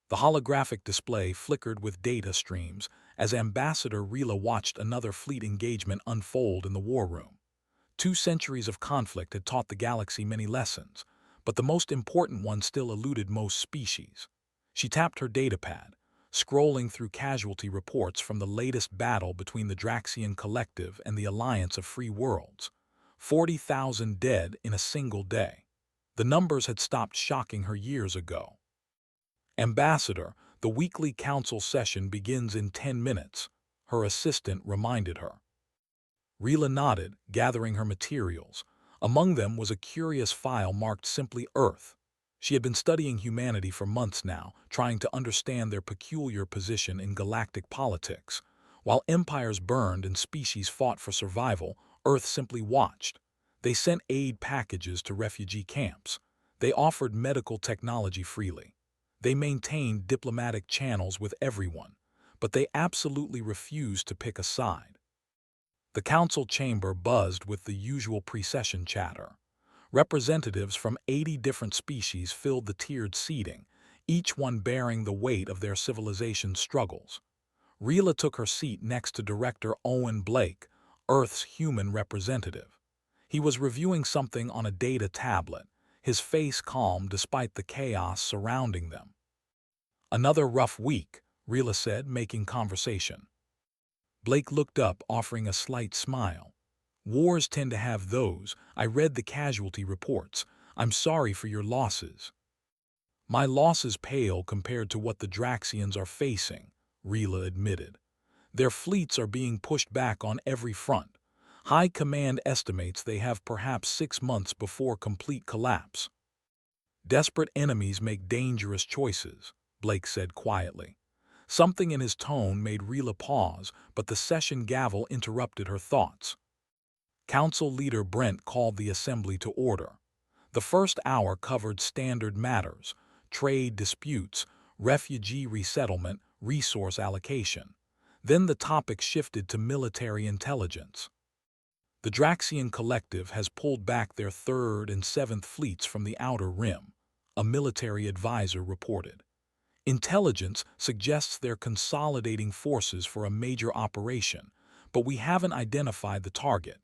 The holographic display flickered with data streams as Ambassador Rila watched another fleet engagement unfold in the war room. 2 centuries of conflict had taught the galaxy many lessons, but the most important one still eluded most species. She tapped her datapad, scrolling through casualty reports from the latest battle between the Draxian Collective and the Alliance of Free Worlds. 40,000 dead in a single day. The numbers had stopped shocking her years ago. Ambassador, the weekly council session begins in 10 minutes, her assistant reminded her. Rila nodded, gathering her materials. Among them was a curious file marked simply Earth. She had been studying humanity for months now, trying to understand their peculiar position in galactic politics. While empires burned and species fought for survival, Earth simply watched. They sent aid packages to refugee camps. They offered medical technology freely. They maintained diplomatic channels with everyone, but they absolutely refused to pick a side. The council chamber buzzed with the usual pre-session chatter. Representatives from 80 different species filled the tiered seating, each one bearing the weight of their civilization's struggles. Rila took her seat next to Director Owen Blake, Earth's human representative. He was reviewing something on a data tablet, his face calm despite the chaos surrounding them. "Another rough week," Rila said, making conversation. Blake looked up, offering a slight smile. "Wars tend to have those. I read the casualty reports. I'm sorry for your losses." "My losses pale compared to what the Draxians are facing," Rila admitted. "Their fleets are being pushed back on every front. High Command estimates they have perhaps 6 months before complete collapse." "Desperate enemies make dangerous choices," Blake said quietly. Something in his tone made Rila pause, but the session gavel interrupted her thoughts. Council Leader Brent called the assembly to order. The first hour covered standard matters: trade disputes, refugee resettlement, resource allocation. Then the topic shifted to military intelligence. "The Draxian Collective has pulled back their 3rd and 7th fleets from the Outer Rim," a military advisor reported. "Intelligence suggests they're consolidating forces for a major operation, but we haven't identified the target."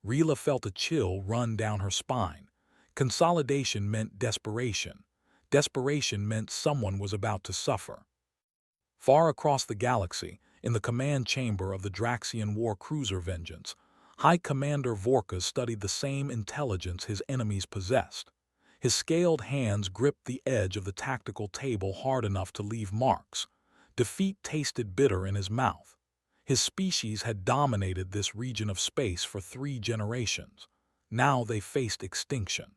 Rila felt a chill run down her spine. Consolidation meant desperation. Desperation meant someone was about to suffer. Far across the galaxy, in the command chamber of the Draxian war cruiser Vengeance, High Commander Vorka studied the same intelligence his enemies possessed. His scaled hands gripped the edge of the tactical table hard enough to leave marks. Defeat tasted bitter in his mouth. His species had dominated this region of space for 3 generations. Now they faced extinction.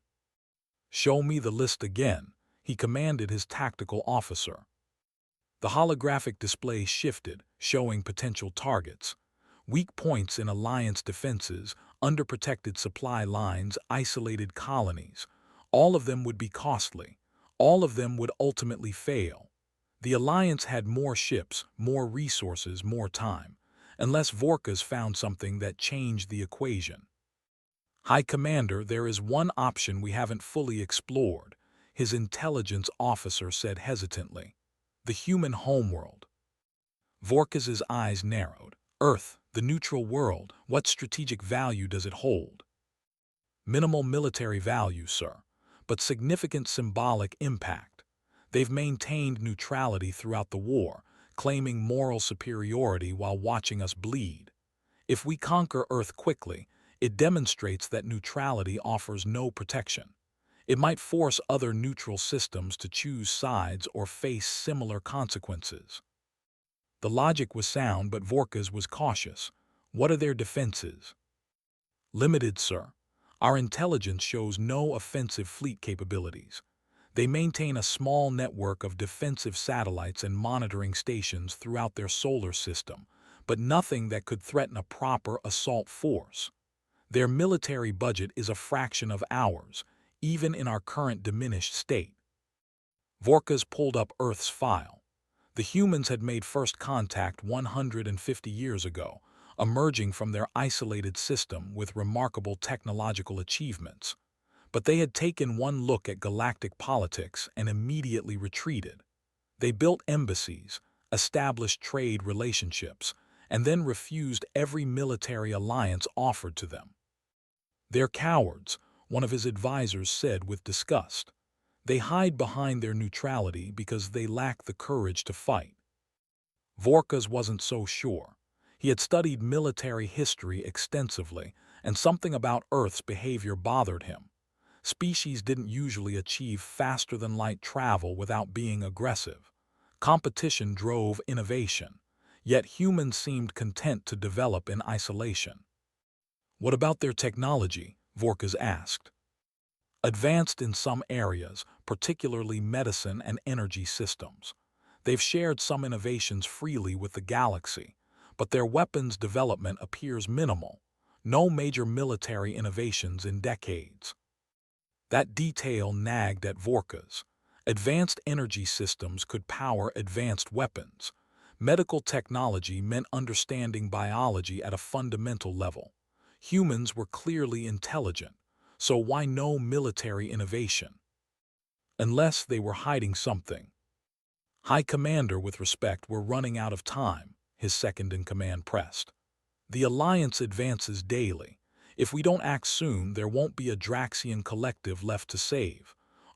"Show me the list again," he commanded his tactical officer. The holographic display shifted, showing potential targets. Weak points in Alliance defenses, underprotected supply lines, isolated colonies. All of them would be costly. All of them would ultimately fail. The Alliance had more ships, more resources, more time, unless Vorkas found something that changed the equation. "High Commander, there is one option we haven't fully explored," his intelligence officer said hesitantly. "The human homeworld." Vorkas's eyes narrowed. "Earth, the neutral world, what strategic value does it hold?" "Minimal military value, sir, but significant symbolic impact. They've maintained neutrality throughout the war, claiming moral superiority while watching us bleed. If we conquer Earth quickly, it demonstrates that neutrality offers no protection. It might force other neutral systems to choose sides or face similar consequences." The logic was sound, but Vorkas was cautious. "What are their defenses?" "Limited, sir. Our intelligence shows no offensive fleet capabilities. They maintain a small network of defensive satellites and monitoring stations throughout their solar system, but nothing that could threaten a proper assault force. Their military budget is a fraction of ours, even in our current diminished state." Vorkas pulled up Earth's file. The humans had made first contact 150 years ago, emerging from their isolated system with remarkable technological achievements. But they had taken one look at galactic politics and immediately retreated. They built embassies, established trade relationships, and then refused every military alliance offered to them. "They're cowards," one of his advisors said with disgust. "They hide behind their neutrality because they lack the courage to fight." Vorkes wasn't so sure. He had studied military history extensively, and something about Earth's behavior bothered him. Species didn't usually achieve faster-than-light travel without being aggressive. Competition drove innovation, yet humans seemed content to develop in isolation. "What about their technology?" Vorkes asked. "Advanced in some areas, particularly medicine and energy systems. They've shared some innovations freely with the galaxy, but their weapons development appears minimal. No major military innovations in decades." That detail nagged at Vorkes. Advanced energy systems could power advanced weapons. Medical technology meant understanding biology at a fundamental level. Humans were clearly intelligent, so why no military innovation? Unless they were hiding something. "High Commander, with respect, we're running out of time," his second-in-command pressed. "The Alliance advances daily. If we don't act soon, there won't be a Draxian collective left to save.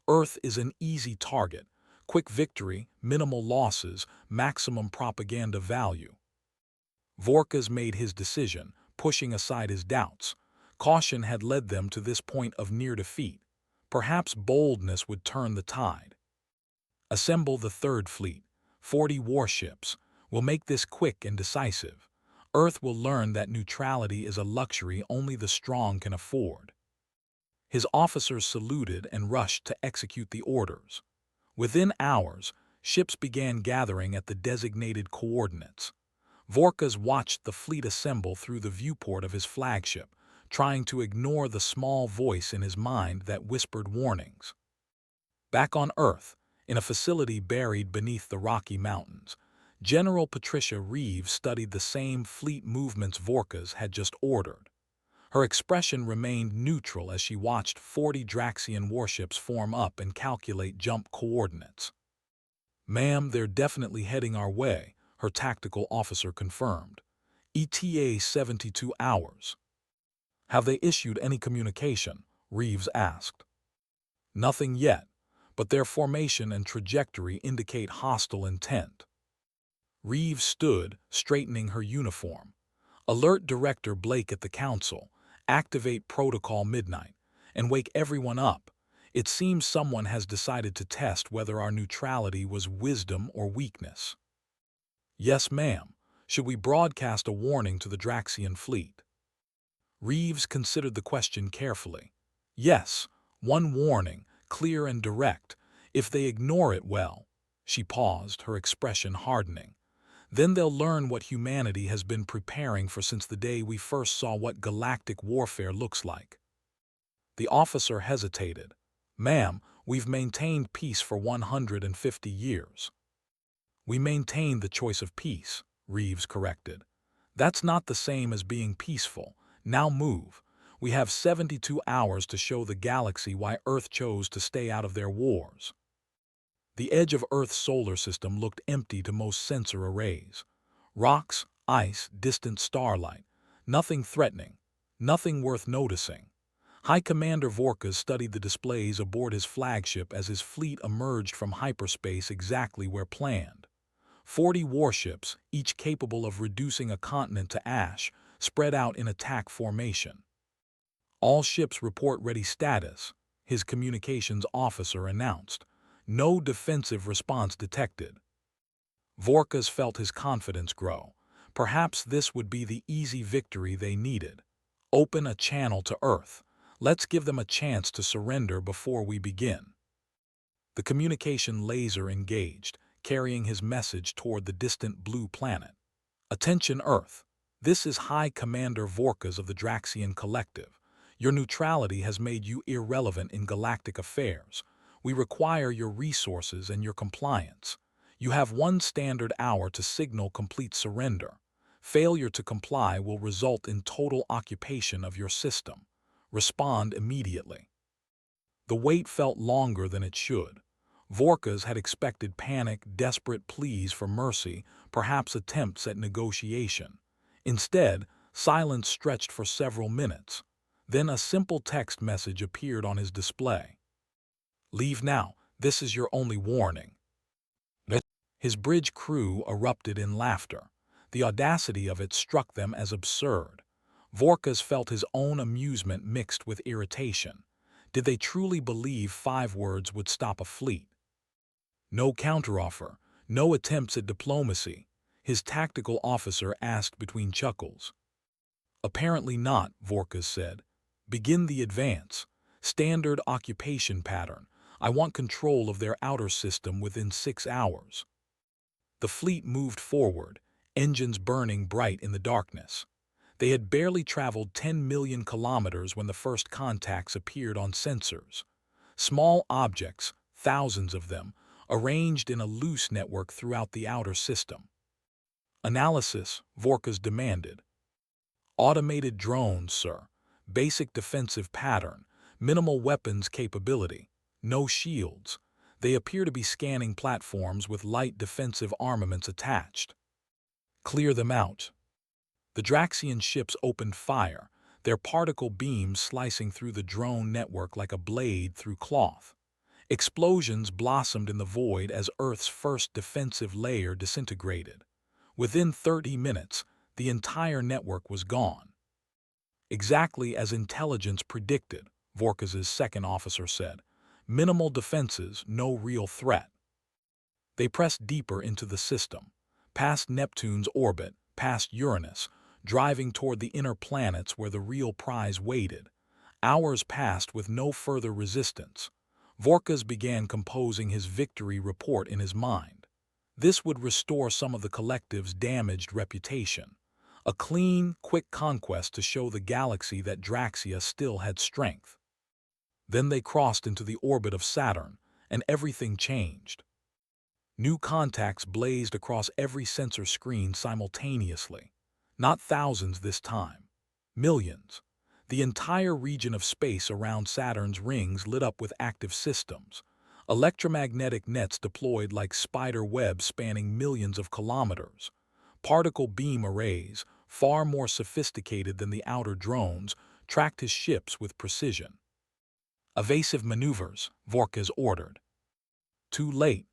Earth is an easy target. Quick victory, minimal losses, maximum propaganda value." Vorkes made his decision, pushing aside his doubts. Caution had led them to this point of near defeat. Perhaps boldness would turn the tide. "Assemble the Third Fleet. 40 warships. We'll make this quick and decisive. Earth will learn that neutrality is a luxury only the strong can afford." His officers saluted and rushed to execute the orders. Within hours, ships began gathering at the designated coordinates. Vorkes watched the fleet assemble through the viewport of his flagship, trying to ignore the small voice in his mind that whispered warnings. Back on Earth, in a facility buried beneath the Rocky Mountains, General Patricia Reeves studied the same fleet movements Vorkes had just ordered. Her expression remained neutral as she watched 40 Draxian warships form up and calculate jump coordinates. "Ma'am, they're definitely heading our way," her tactical officer confirmed. "ETA 72 hours. "Have they issued any communication?" Reeves asked. "Nothing yet, but their formation and trajectory indicate hostile intent." Reeves stood, straightening her uniform. "Alert Director Blake at the Council. Activate Protocol Midnight, and wake everyone up. It seems someone has decided to test whether our neutrality was wisdom or weakness." "Yes, ma'am. Should we broadcast a warning to the Draxian fleet?" Reeves considered the question carefully. "Yes, one warning, clear and direct. If they ignore it, well." She paused, her expression hardening. "Then they'll learn what humanity has been preparing for since the day we first saw what galactic warfare looks like." The officer hesitated. "Ma'am, we've maintained peace for 150 years. "We maintained the choice of peace," Reeves corrected. "That's not the same as being peaceful. Now move. We have 72 hours to show the galaxy why Earth chose to stay out of their wars." The edge of Earth's solar system looked empty to most sensor arrays. Rocks, ice, distant starlight. Nothing threatening. Nothing worth noticing. High Commander Vorkes studied the displays aboard his flagship as his fleet emerged from hyperspace exactly where planned. 40 warships, each capable of reducing a continent to ash, spread out in attack formation. "All ships report ready status," his communications officer announced. "No defensive response detected." Vorkes felt his confidence grow. Perhaps this would be the easy victory they needed. Open a channel to Earth. Let's give them a chance to surrender before we begin. The communication laser engaged, carrying his message toward the distant blue planet. "Attention Earth. This is High Commander Vorkes of the Draxian Collective. Your neutrality has made you irrelevant in galactic affairs. We require your resources and your compliance. You have one standard hour to signal complete surrender. Failure to comply will result in total occupation of your system. Respond immediately." The wait felt longer than it should. Vorkas had expected panic, desperate pleas for mercy, perhaps attempts at negotiation. Instead, silence stretched for several minutes. Then a simple text message appeared on his display. "Leave now. This is your only warning." His bridge crew erupted in laughter. The audacity of it struck them as absurd. Vorkas felt his own amusement mixed with irritation. Did they truly believe 5 words would stop a fleet? No counteroffer, no attempts at diplomacy, his tactical officer asked between chuckles. "Apparently not," Vorkas said. "Begin the advance. Standard occupation pattern. I want control of their outer system within 6 hours." The fleet moved forward, engines burning bright in the darkness. They had barely traveled 10 million kilometers when the first contacts appeared on sensors. Small objects, thousands of them, arranged in a loose network throughout the outer system. "Analysis," Vorkas demanded. "Automated drones, sir. Basic defensive pattern. Minimal weapons capability. No shields. They appear to be scanning platforms with light defensive armaments attached." "Clear them out." The Draxian ships opened fire, their particle beams slicing through the drone network like a blade through cloth. Explosions blossomed in the void as Earth's first defensive layer disintegrated. Within 30 minutes, the entire network was gone. "Exactly as intelligence predicted," Vorkas's second officer said. "Minimal defenses, no real threat." They pressed deeper into the system, past Neptune's orbit, past Uranus, driving toward the inner planets where the real prize waited. Hours passed with no further resistance. Vorkas began composing his victory report in his mind. This would restore some of the collective's damaged reputation. A clean, quick conquest to show the galaxy that Draxia still had strength. Then they crossed into the orbit of Saturn, and everything changed. New contacts blazed across every sensor screen simultaneously. Not thousands this time. Millions. The entire region of space around Saturn's rings lit up with active systems. Electromagnetic nets deployed like spider webs spanning millions of kilometers. Particle beam arrays, far more sophisticated than the outer drones, tracked his ships with precision. "Evasive maneuvers," Vorkas ordered. Too late.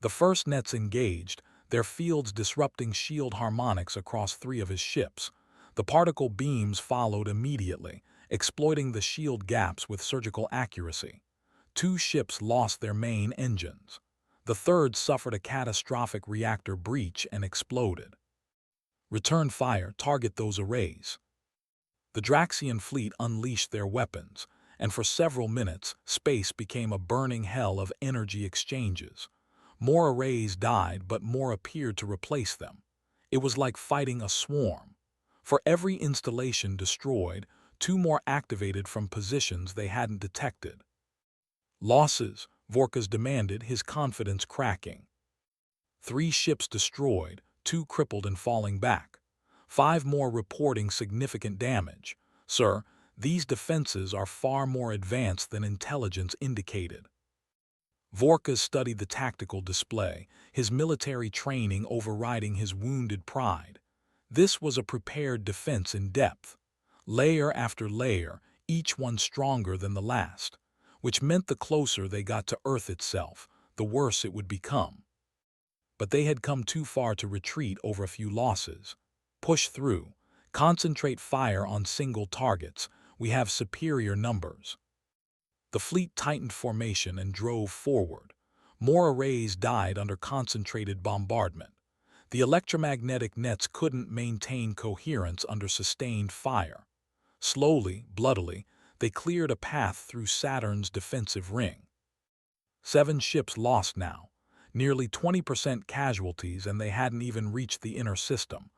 The first nets engaged, their fields disrupting shield harmonics across 3 of his ships. The particle beams followed immediately, exploiting the shield gaps with surgical accuracy. 2 ships lost their main engines. The third suffered a catastrophic reactor breach and exploded. "Return fire, target those arrays." The Draxian fleet unleashed their weapons, and for several minutes, space became a burning hell of energy exchanges. More arrays died, but more appeared to replace them. It was like fighting a swarm. For every installation destroyed, 2 more activated from positions they hadn't detected. "Losses," Vorkas demanded, his confidence cracking. 3 ships destroyed, 2 crippled and falling back. 5 more reporting significant damage. "Sir, these defenses are far more advanced than intelligence indicated." Vorkas studied the tactical display, his military training overriding his wounded pride. This was a prepared defense in depth. Layer after layer, each one stronger than the last, which meant the closer they got to Earth itself, the worse it would become. But they had come too far to retreat over a few losses. "Push through. Concentrate fire on single targets. We have superior numbers." The fleet tightened formation and drove forward. More arrays died under concentrated bombardment. The electromagnetic nets couldn't maintain coherence under sustained fire. Slowly, bloodily, they cleared a path through Saturn's defensive ring. 7 ships lost now. Nearly 20% casualties, and they hadn't even reached the inner system.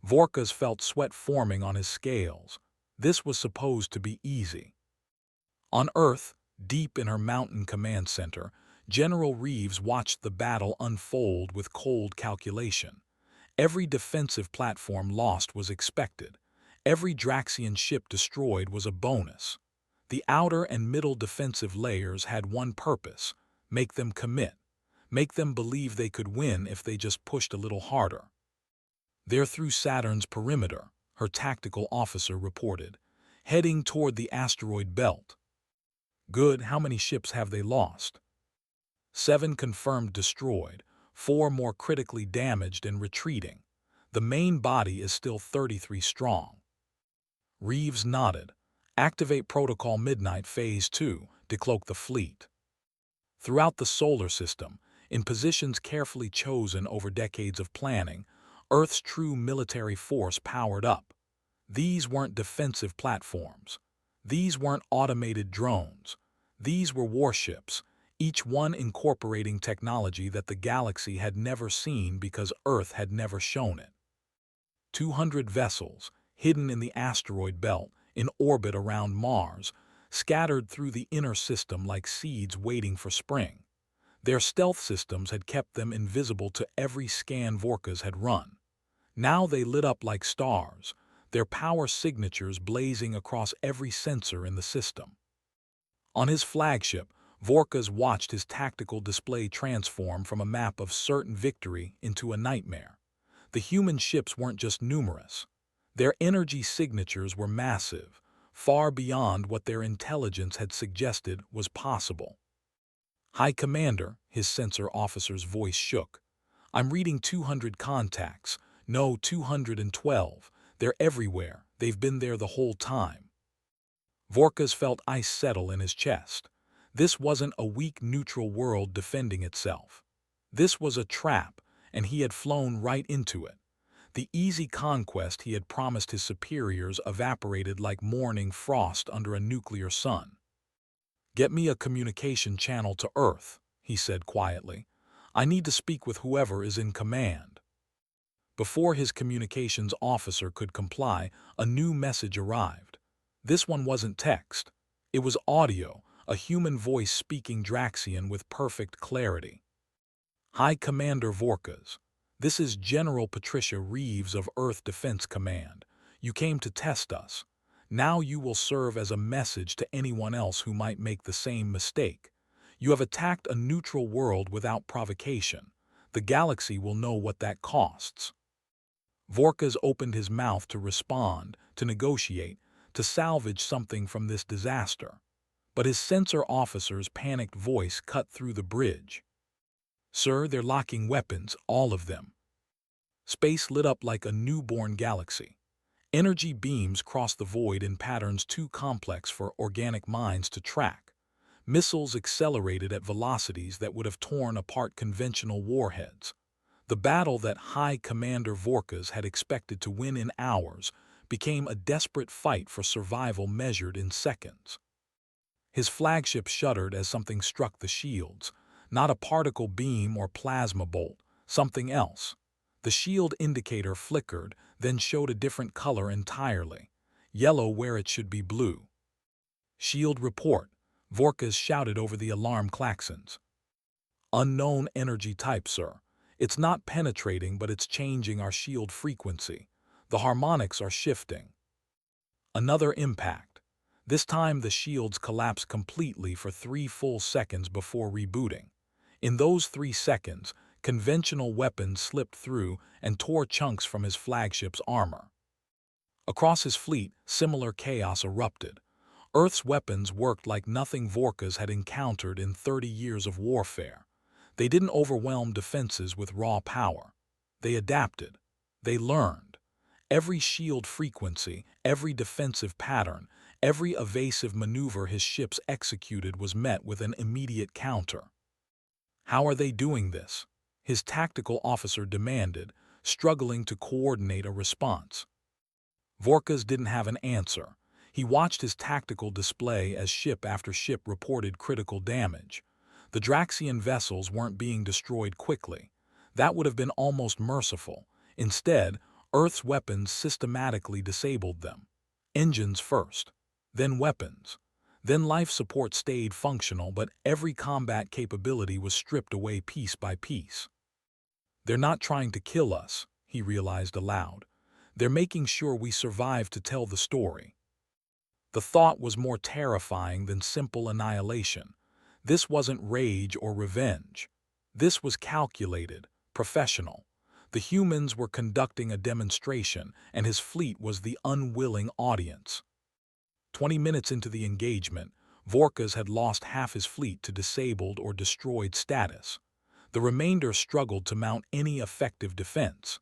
Vorkas felt sweat forming on his scales. This was supposed to be easy. On Earth, deep in her mountain command center, General Reeves watched the battle unfold with cold calculation. Every defensive platform lost was expected. Every Draxian ship destroyed was a bonus. The outer and middle defensive layers had one purpose: make them commit. make them believe they could win if they just pushed a little harder. "They're through Saturn's perimeter," her tactical officer reported, "heading toward the asteroid belt." "Good, how many ships have they lost?" "7 confirmed destroyed, 4 more critically damaged and retreating. The main body is still 33 strong." Reeves nodded. "Activate Protocol Midnight Phase 2, decloak the fleet." Throughout the solar system, in positions carefully chosen over decades of planning, Earth's true military force powered up. These weren't defensive platforms. These weren't automated drones. These were warships, each one incorporating technology that the galaxy had never seen because Earth had never shown it. 200 vessels, hidden in the asteroid belt, in orbit around Mars, scattered through the inner system like seeds waiting for spring. Their stealth systems had kept them invisible to every scan Vorkas had run. Now they lit up like stars, their power signatures blazing across every sensor in the system. On his flagship, Vorkas watched his tactical display transform from a map of certain victory into a nightmare. The human ships weren't just numerous. Their energy signatures were massive, far beyond what their intelligence had suggested was possible. "High Commander," his sensor officer's voice shook. "I'm reading 200 contacts. No, 212. They're everywhere. They've been there the whole time." Vorkas felt ice settle in his chest. This wasn't a weak neutral world defending itself. This was a trap, and he had flown right into it. The easy conquest he had promised his superiors evaporated like morning frost under a nuclear sun. "Get me a communication channel to Earth," he said quietly. "I need to speak with whoever is in command." Before his communications officer could comply, a new message arrived. This one wasn't text. It was audio, a human voice speaking Draxian with perfect clarity. "High Commander Vorkas, this is General Patricia Reeves of Earth Defense Command. You came to test us. Now you will serve as a message to anyone else who might make the same mistake. You have attacked a neutral world without provocation. The galaxy will know what that costs." Vorkas opened his mouth to respond, to negotiate, to salvage something from this disaster. But his sensor officer's panicked voice cut through the bridge. "Sir, they're locking weapons, all of them." Space lit up like a newborn galaxy. Energy beams crossed the void in patterns too complex for organic minds to track. Missiles accelerated at velocities that would have torn apart conventional warheads. The battle that High Commander Vorkas had expected to win in hours became a desperate fight for survival measured in seconds. His flagship shuddered as something struck the shields, not a particle beam or plasma bolt, something else. The shield indicator flickered, then showed a different color entirely, yellow where it should be blue. "Shield report," Vorkas shouted over the alarm klaxons. "Unknown energy type, sir. It's not penetrating, but it's changing our shield frequency. The harmonics are shifting." Another impact. This time the shields collapsed completely for 3 full seconds before rebooting. In those 3 seconds, conventional weapons slipped through and tore chunks from his flagship's armor. Across his fleet, similar chaos erupted. Earth's weapons worked like nothing Vorkas had encountered in 30 years of warfare. They didn't overwhelm defenses with raw power. They adapted. They learned. Every shield frequency, every defensive pattern, every evasive maneuver his ships executed was met with an immediate counter. "How are they doing this?" his tactical officer demanded, struggling to coordinate a response. Vorkas didn't have an answer. He watched his tactical display as ship after ship reported critical damage. The Draxian vessels weren't being destroyed quickly. That would have been almost merciful. Instead, Earth's weapons systematically disabled them. Engines first, then weapons. Then life support stayed functional, but every combat capability was stripped away piece by piece. "They're not trying to kill us," he realized aloud. "They're making sure we survive to tell the story." The thought was more terrifying than simple annihilation. This wasn't rage or revenge. This was calculated, professional. The humans were conducting a demonstration, and his fleet was the unwilling audience. 20 minutes into the engagement, Vorkas had lost half his fleet to disabled or destroyed status. The remainder struggled to mount any effective defense.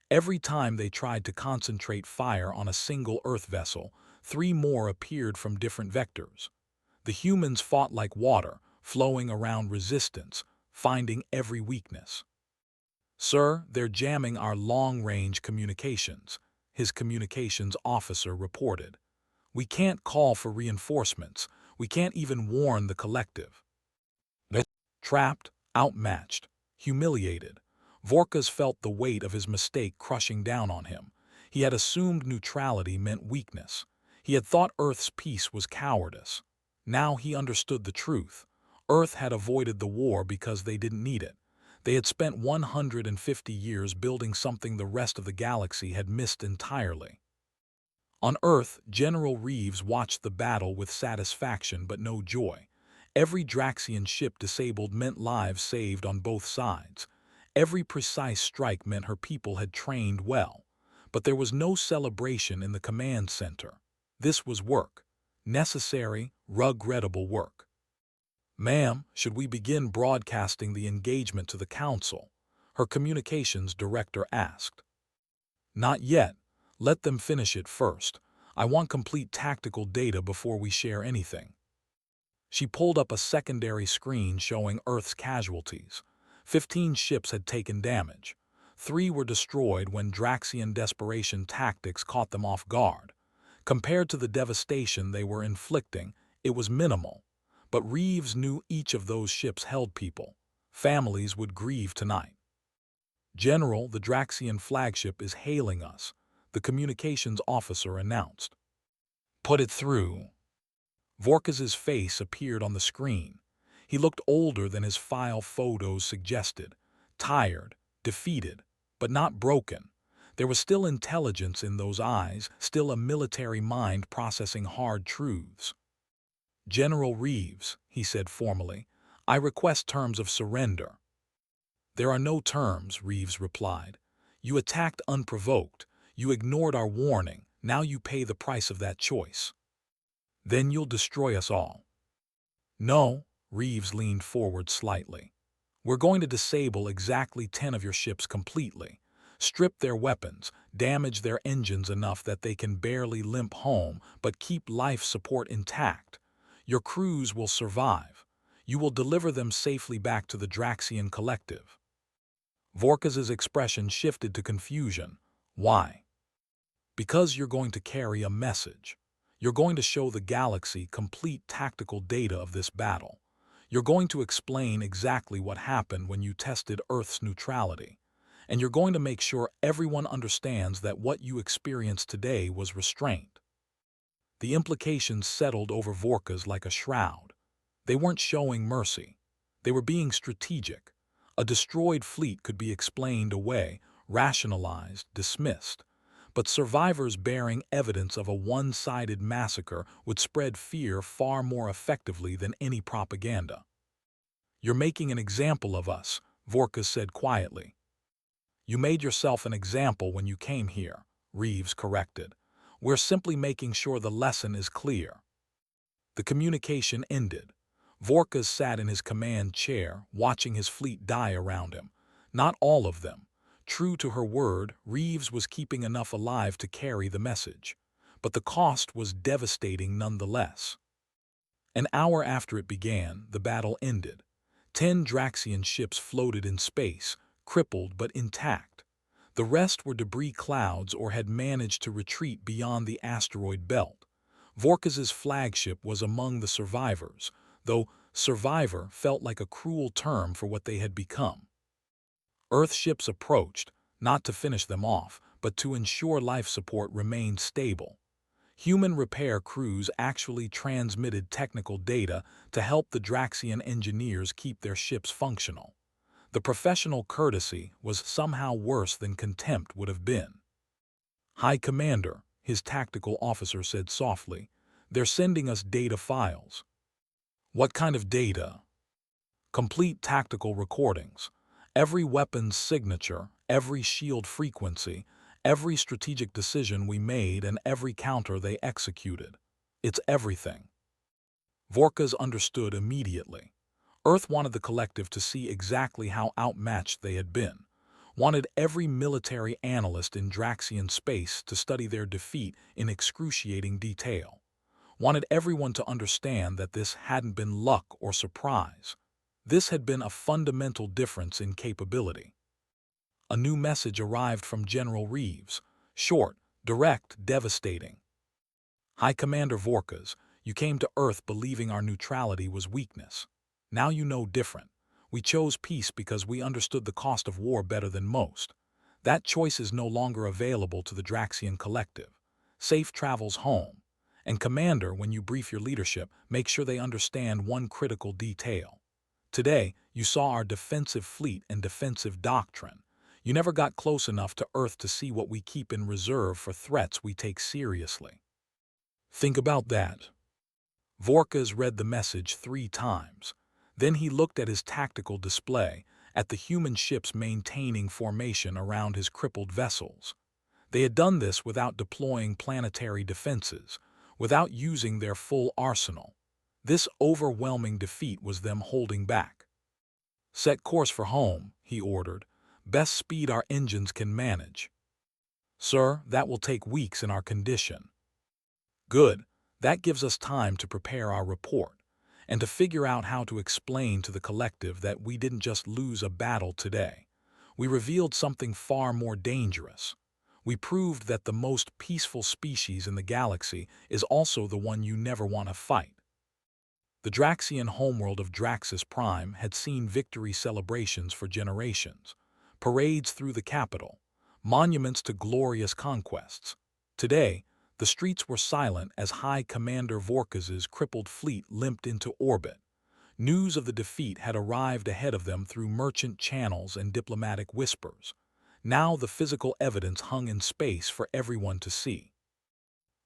Every time they tried to concentrate fire on a single Earth vessel, 3 more appeared from different vectors. The humans fought like water, flowing around resistance, finding every weakness. "Sir, they're jamming our long-range communications," his communications officer reported. "We can't call for reinforcements. We can't even warn the collective." Trapped, outmatched, humiliated, Vorkas felt the weight of his mistake crushing down on him. He had assumed neutrality meant weakness. He had thought Earth's peace was cowardice. Now he understood the truth. Earth had avoided the war because they didn't need it. They had spent 150 years building something the rest of the galaxy had missed entirely. On Earth, General Reeves watched the battle with satisfaction but no joy. Every Draxian ship disabled meant lives saved on both sides. Every precise strike meant her people had trained well. But there was no celebration in the command center. This was work. Necessary, regrettable work. "Ma'am, should we begin broadcasting the engagement to the Council?" her communications director asked. "Not yet. Let them finish it first. I want complete tactical data before we share anything." She pulled up a secondary screen showing Earth's casualties. 15 ships had taken damage. 3 were destroyed when Draxian desperation tactics caught them off guard. Compared to the devastation they were inflicting, it was minimal. But Reeves knew each of those ships held people. Families would grieve tonight. "General, the Draxian flagship is hailing us," the communications officer announced. "Put it through." Vorkas's face appeared on the screen. He looked older than his file photos suggested. Tired, defeated, but not broken. There was still intelligence in those eyes, still a military mind processing hard truths. "General Reeves," he said formally, "I request terms of surrender." "There are no terms," Reeves replied. "You attacked unprovoked. You ignored our warning. Now you pay the price of that choice. Then you'll destroy us all." "No," Reeves leaned forward slightly. "We're going to disable exactly 10 of your ships completely. Strip their weapons, damage their engines enough that they can barely limp home, but keep life support intact. Your crews will survive. You will deliver them safely back to the Draxian collective." Vorkas's expression shifted to confusion. "Why?" "Because you're going to carry a message. You're going to show the galaxy complete tactical data of this battle. You're going to explain exactly what happened when you tested Earth's neutrality. And you're going to make sure everyone understands that what you experienced today was restraint." The implications settled over Vorkas like a shroud. They weren't showing mercy. They were being strategic. A destroyed fleet could be explained away, rationalized, dismissed. But survivors bearing evidence of a one-sided massacre would spread fear far more effectively than any propaganda. "You're making an example of us," Vorkas said quietly. "You made yourself an example when you came here," Reeves corrected. "We're simply making sure the lesson is clear." The communication ended. Vorkas sat in his command chair, watching his fleet die around him. Not all of them. True to her word, Reeves was keeping enough alive to carry the message. But the cost was devastating nonetheless. An hour after it began, the battle ended. 10 Draxian ships floated in space, crippled but intact. The rest were debris clouds or had managed to retreat beyond the asteroid belt. Vorkas's flagship was among the survivors, though survivor felt like a cruel term for what they had become. Earth ships approached, not to finish them off, but to ensure life support remained stable. Human repair crews actually transmitted technical data to help the Draxian engineers keep their ships functional. The professional courtesy was somehow worse than contempt would have been. "High Commander," his tactical officer said softly, "they're sending us data files." "What kind of data?" Complete tactical recordings. Every weapon's signature, every shield frequency, every strategic decision we made, and every counter they executed. It's everything. Vorkas understood immediately. Earth wanted the collective to see exactly how outmatched they had been, wanted every military analyst in Draxian space to study their defeat in excruciating detail, wanted everyone to understand that this hadn't been luck or surprise. This had been a fundamental difference in capability. A new message arrived from General Reeves. Short, direct, devastating. High Commander Vorkas, you came to Earth believing our neutrality was weakness. Now you know different. We chose peace because we understood the cost of war better than most. That choice is no longer available to the Draxian collective. Safe travels home. And Commander, when you brief your leadership, make sure they understand one critical detail. Today, you saw our defensive fleet and defensive doctrine. You never got close enough to Earth to see what we keep in reserve for threats we take seriously. Think about that. Vorkas read the message 3 times. Then he looked at his tactical display, at the human ships maintaining formation around his crippled vessels. They had done this without deploying planetary defenses, without using their full arsenal. This overwhelming defeat was them holding back. Set course for home, he ordered. Best speed our engines can manage. Sir, that will take weeks in our condition. Good. That gives us time to prepare our report and to figure out how to explain to the collective that we didn't just lose a battle today. We revealed something far more dangerous. We proved that the most peaceful species in the galaxy is also the one you never want to fight. The Draxian homeworld of Draxus Prime had seen victory celebrations for generations, parades through the capital, monuments to glorious conquests. Today, the streets were silent as High Commander Vorkas's crippled fleet limped into orbit. News of the defeat had arrived ahead of them through merchant channels and diplomatic whispers. Now the physical evidence hung in space for everyone to see.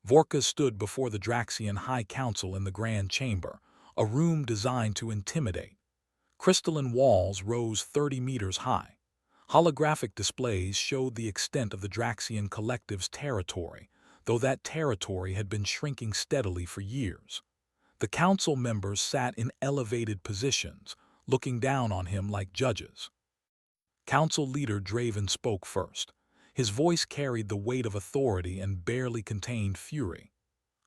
Vorkas stood before the Draxian High Council in the Grand Chamber, a room designed to intimidate. Crystalline walls rose 30 meters high. Holographic displays showed the extent of the Draxian collective's territory, though that territory had been shrinking steadily for years. The council members sat in elevated positions, looking down on him like judges. Council leader Draven spoke first. His voice carried the weight of authority and barely contained fury.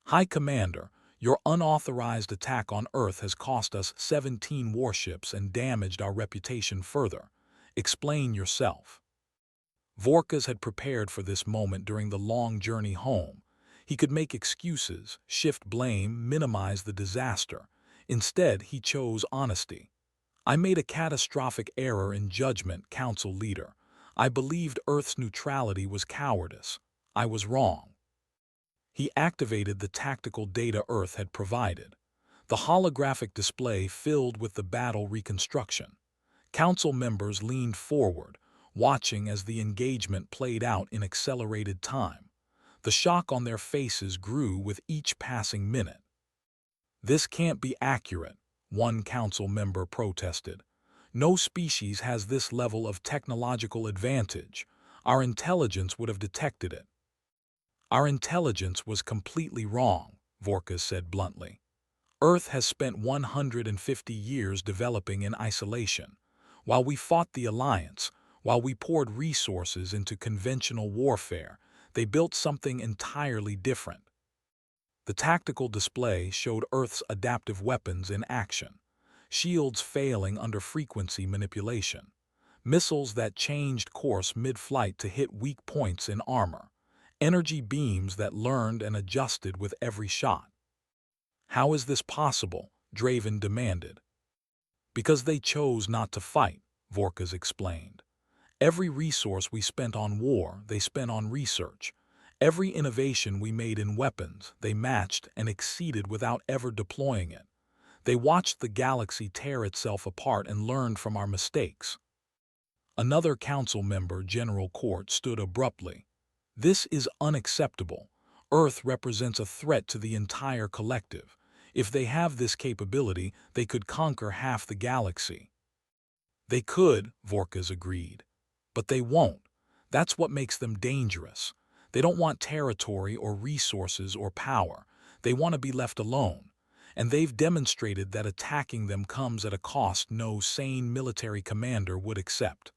High Commander, your unauthorized attack on Earth has cost us 17 warships and damaged our reputation further. Explain yourself. Vorkas had prepared for this moment during the long journey home. He could make excuses, shift blame, minimize the disaster. Instead, he chose honesty. I made a catastrophic error in judgment, Council Leader. I believed Earth's neutrality was cowardice. I was wrong. He activated the tactical data Earth had provided. The holographic display filled with the battle reconstruction. Council members leaned forward, watching as the engagement played out in accelerated time. The shock on their faces grew with each passing minute. This can't be accurate, one council member protested. No species has this level of technological advantage. Our intelligence would have detected it. Our intelligence was completely wrong, Vorkas said bluntly. Earth has spent 150 years developing in isolation. While we fought the Alliance, while we poured resources into conventional warfare, they built something entirely different. The tactical display showed Earth's adaptive weapons in action. Shields failing under frequency manipulation. Missiles that changed course mid-flight to hit weak points in armor. Energy beams that learned and adjusted with every shot. How is this possible? Draven demanded. Because they chose not to fight, Vorkas explained. Every resource we spent on war, they spent on research. Every innovation we made in weapons, they matched and exceeded without ever deploying it. They watched the galaxy tear itself apart and learned from our mistakes. Another council member, General Court, stood abruptly. This is unacceptable. Earth represents a threat to the entire collective. If they have this capability, they could conquer half the galaxy. They could, Vorkas agreed. But they won't. That's what makes them dangerous. They don't want territory or resources or power. They want to be left alone. And they've demonstrated that attacking them comes at a cost no sane military commander would accept.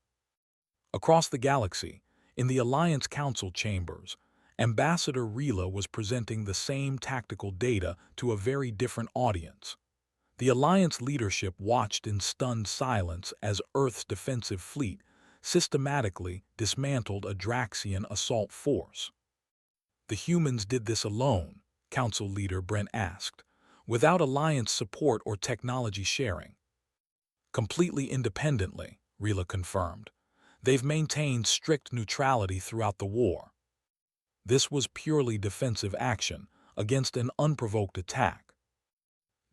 Across the galaxy, in the Alliance Council chambers, Ambassador Rila was presenting the same tactical data to a very different audience. The Alliance leadership watched in stunned silence as Earth's defensive fleet systematically dismantled a Draxian assault force. The humans did this alone, Council Leader Brent asked, without Alliance support or technology sharing. Completely independently, Rila confirmed. They've maintained strict neutrality throughout the war. This was purely defensive action against an unprovoked attack.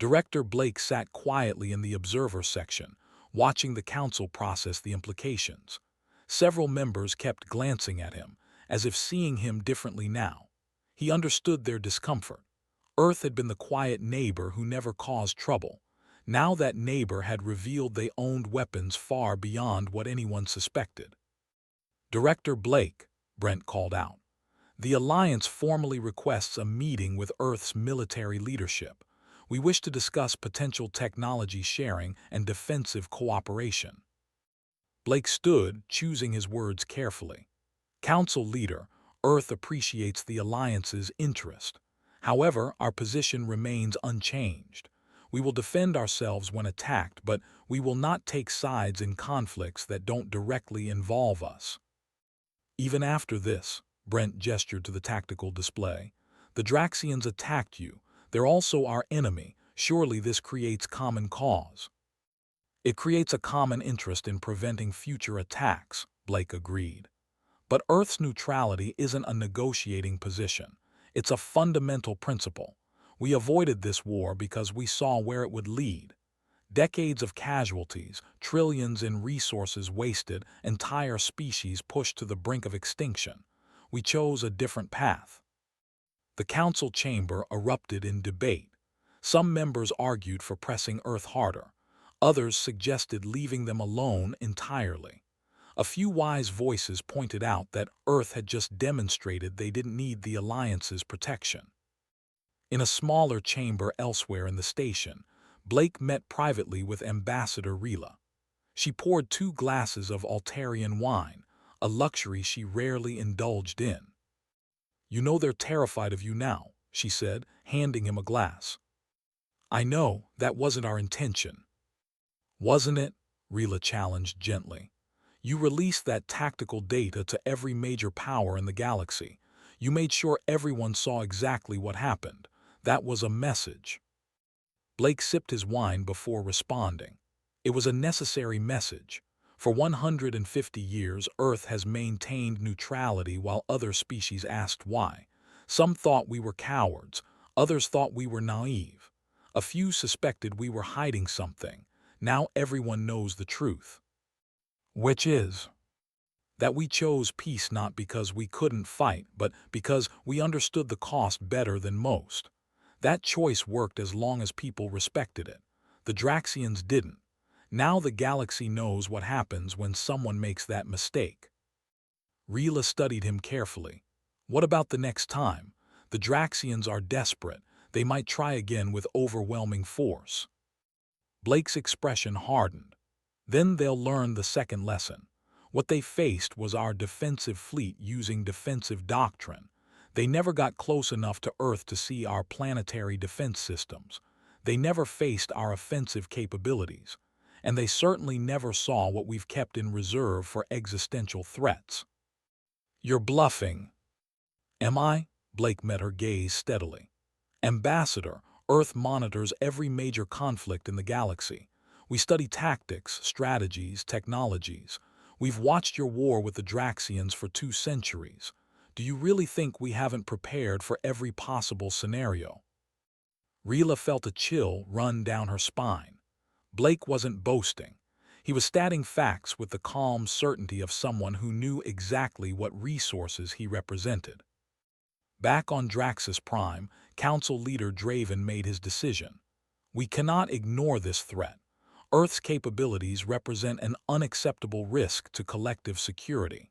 Director Blake sat quietly in the observer section, watching the council process the implications. Several members kept glancing at him, as if seeing him differently now. He understood their discomfort. Earth had been the quiet neighbor who never caused trouble. Now that neighbor had revealed they owned weapons far beyond what anyone suspected. Director Blake, Brent called out. The Alliance formally requests a meeting with Earth's military leadership. We wish to discuss potential technology sharing and defensive cooperation. Blake stood, choosing his words carefully. Council Leader, Earth appreciates the Alliance's interest. However, our position remains unchanged. We will defend ourselves when attacked, but we will not take sides in conflicts that don't directly involve us. Even after this, Brent gestured to the tactical display, the Draxians attacked you. They're also our enemy. Surely this creates common cause. It creates a common interest in preventing future attacks, Blake agreed. But Earth's neutrality isn't a negotiating position. It's a fundamental principle. We avoided this war because we saw where it would lead. Decades of casualties, trillions in resources wasted, entire species pushed to the brink of extinction. We chose a different path. The council chamber erupted in debate. Some members argued for pressing Earth harder. Others suggested leaving them alone entirely. A few wise voices pointed out that Earth had just demonstrated they didn't need the Alliance's protection. In a smaller chamber elsewhere in the station, Blake met privately with Ambassador Rila. She poured 2 glasses of Altarian wine, a luxury she rarely indulged in. You know they're terrified of you now, she said, handing him a glass. I know, that wasn't our intention. Wasn't it? Rila challenged gently. You released that tactical data to every major power in the galaxy. You made sure everyone saw exactly what happened. That was a message. Blake sipped his wine before responding. It was a necessary message. For 150 years, Earth has maintained neutrality while other species asked why. Some thought we were cowards. Others thought we were naive. A few suspected we were hiding something. Now everyone knows the truth. Which is that we chose peace not because we couldn't fight, but because we understood the cost better than most. That choice worked as long as people respected it. The Draxians didn't. Now the galaxy knows what happens when someone makes that mistake. Rila studied him carefully. What about the next time? The Draxians are desperate. They might try again with overwhelming force. Blake's expression hardened. Then they'll learn the second lesson. What they faced was our defensive fleet using defensive doctrine. They never got close enough to Earth to see our planetary defense systems. They never faced our offensive capabilities. And they certainly never saw what we've kept in reserve for existential threats. You're bluffing. Am I? Blake met her gaze steadily. Ambassador, Earth monitors every major conflict in the galaxy. We study tactics, strategies, technologies. We've watched your war with the Draxians for 2 centuries. Do you really think we haven't prepared for every possible scenario? Rila felt a chill run down her spine. Blake wasn't boasting. He was stating facts with the calm certainty of someone who knew exactly what resources he represented. Back on Draxus Prime, Council Leader Draven made his decision. We cannot ignore this threat. Earth's capabilities represent an unacceptable risk to collective security.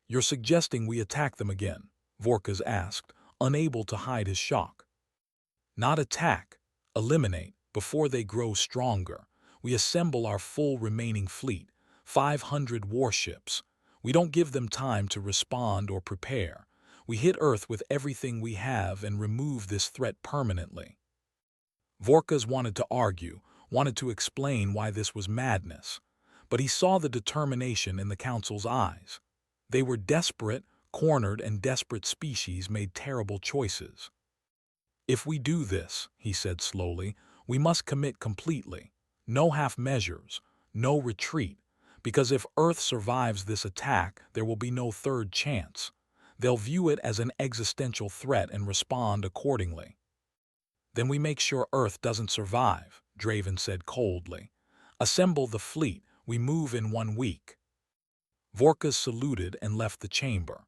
"You're suggesting we attack them again?" Vorkaz asked, unable to hide his shock. "Not attack, eliminate, before they grow stronger. We assemble our full remaining fleet, 500 warships. We don't give them time to respond or prepare. We hit Earth with everything we have and remove this threat permanently." Vorkaz wanted to argue, wanted to explain why this was madness, but he saw the determination in the Council's eyes. They were desperate, cornered, and desperate species made terrible choices. "If we do this," he said slowly, "we must commit completely. No half measures, no retreat, because if Earth survives this attack, there will be no third chance. They'll view it as an existential threat and respond accordingly." "Then we make sure Earth doesn't survive," Draven said coldly. "Assemble the fleet. We move in 1 week." Vorkaz saluted and left the chamber.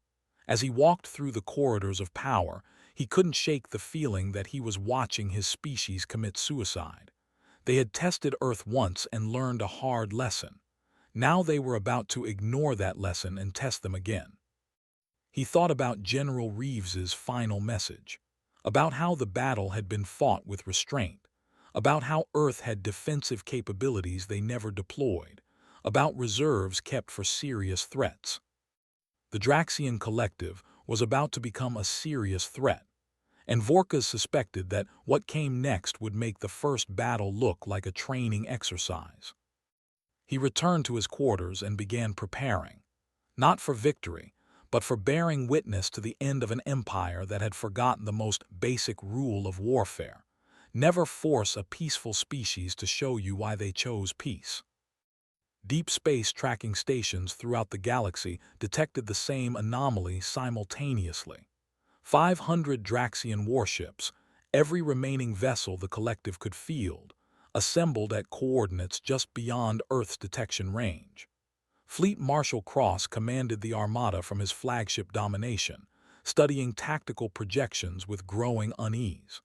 As he walked through the corridors of power, he couldn't shake the feeling that he was watching his species commit suicide. They had tested Earth once and learned a hard lesson. Now they were about to ignore that lesson and test them again. He thought about General Reeves's final message, about how the battle had been fought with restraint, about how Earth had defensive capabilities they never deployed, about reserves kept for serious threats. The Draxian Collective was about to become a serious threat, and Vorkaz suspected that what came next would make the first battle look like a training exercise. He returned to his quarters and began preparing, not for victory, but for bearing witness to the end of an empire that had forgotten the most basic rule of warfare: never force a peaceful species to show you why they chose peace. Deep space tracking stations throughout the galaxy detected the same anomaly simultaneously. 500 Draxian warships, every remaining vessel the Collective could field, assembled at coordinates just beyond Earth's detection range. Fleet Marshal Cross commanded the armada from his flagship Domination, studying tactical projections with growing unease.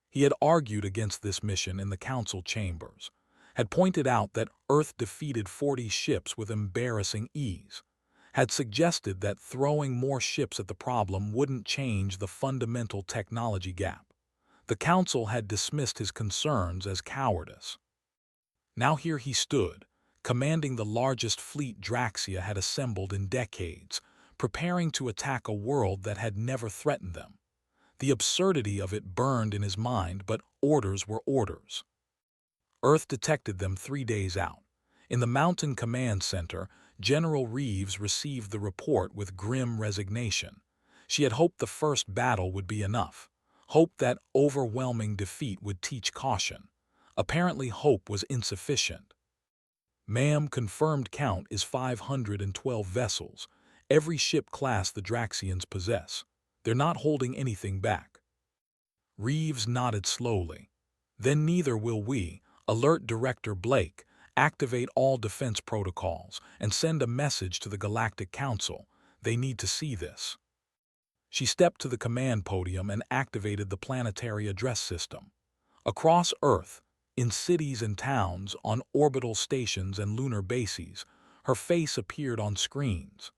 He had argued against this mission in the council chambers, had pointed out that Earth defeated 40 ships with embarrassing ease, had suggested that throwing more ships at the problem wouldn't change the fundamental technology gap. The council had dismissed his concerns as cowardice. Now here he stood, commanding the largest fleet Draxia had assembled in decades, preparing to attack a world that had never threatened them. The absurdity of it burned in his mind, but orders were orders. Earth detected them 3 days out. In the Mountain Command Center, General Reeves received the report with grim resignation. She had hoped the first battle would be enough, hoped that overwhelming defeat would teach caution. Apparently hope was insufficient. "Ma'am, confirmed count is 512 vessels, every ship class the Draxians possess. They're not holding anything back." Reeves nodded slowly. "Then neither will we. Alert Director Blake, activate all defense protocols, and send a message to the Galactic Council. They need to see this." She stepped to the command podium and activated the planetary address system. Across Earth, in cities and towns, on orbital stations and lunar bases, her face appeared on screens.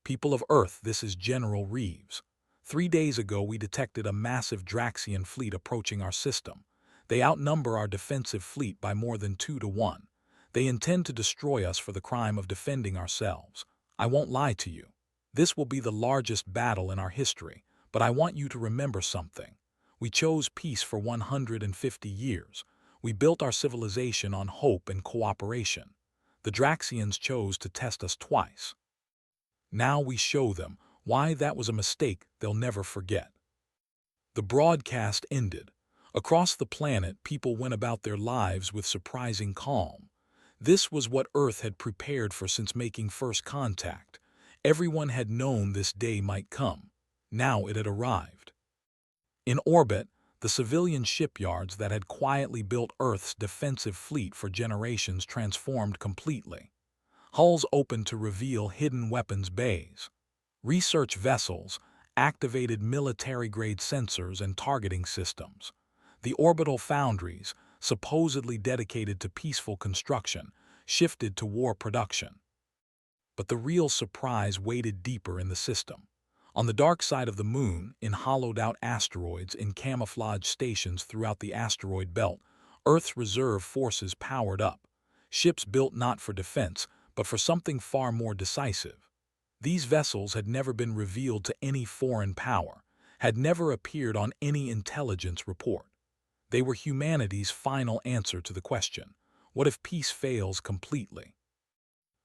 "People of Earth, this is General Reeves. 3 days ago we detected a massive Draxian fleet approaching our system. They outnumber our defensive fleet by more than 2 to 1. They intend to destroy us for the crime of defending ourselves. I won't lie to you. This will be the largest battle in our history, but I want you to remember something. We chose peace for 150 years. We built our civilization on hope and cooperation. The Draxians chose to test us twice. Now we show them why that was a mistake they'll never forget." The broadcast ended. Across the planet, people went about their lives with surprising calm. This was what Earth had prepared for since making first contact. Everyone had known this day might come. Now it had arrived. In orbit, the civilian shipyards that had quietly built Earth's defensive fleet for generations transformed completely. Hulls opened to reveal hidden weapons bays. Research vessels activated military-grade sensors and targeting systems. The orbital foundries, supposedly dedicated to peaceful construction, shifted to war production. But the real surprise waited deeper in the system. On the dark side of the moon, in hollowed-out asteroids in camouflage stations throughout the asteroid belt, Earth's reserve forces powered up. Ships built not for defense, but for something far more decisive. These vessels had never been revealed to any foreign power, had never appeared on any intelligence report. They were humanity's final answer to the question, what if peace fails completely?